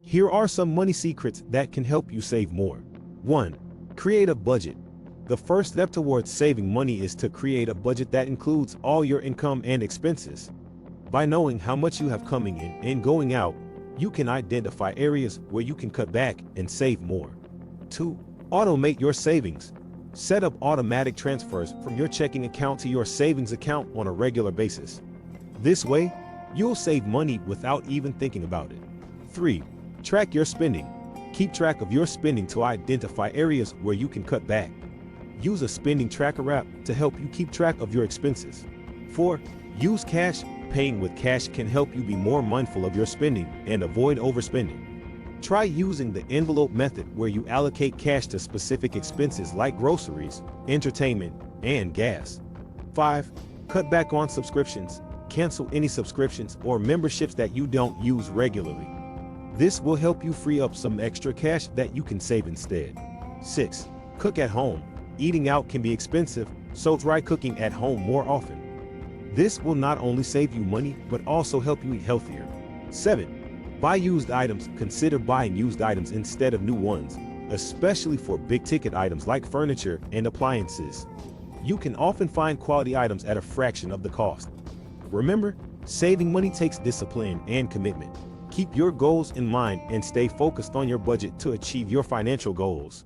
Here are some money secrets that can help you save more. 1. Create a budget. The first step towards saving money is to create a budget that includes all your income and expenses. By knowing how much you have coming in and going out, you can identify areas where you can cut back and save more. 2. Automate your savings. Set up automatic transfers from your checking account to your savings account on a regular basis. This way, you'll save money without even thinking about it. 3. Track your spending. Keep track of your spending to identify areas where you can cut back. Use a spending tracker app to help you keep track of your expenses. 4. Use cash. Paying with cash can help you be more mindful of your spending and avoid overspending. Try using the envelope method where you allocate cash to specific expenses like groceries, entertainment, and gas. 5. Cut back on subscriptions. Cancel any subscriptions or memberships that you don't use regularly. This will help you free up some extra cash that you can save instead. 6. Cook at home. Eating out can be expensive, so try cooking at home more often. This will not only save you money, but also help you eat healthier. 7. Buy used items. Consider buying used items instead of new ones, especially for big-ticket items like furniture and appliances. You can often find quality items at a fraction of the cost. Remember, saving money takes discipline and commitment. Keep your goals in mind and stay focused on your budget to achieve your financial goals.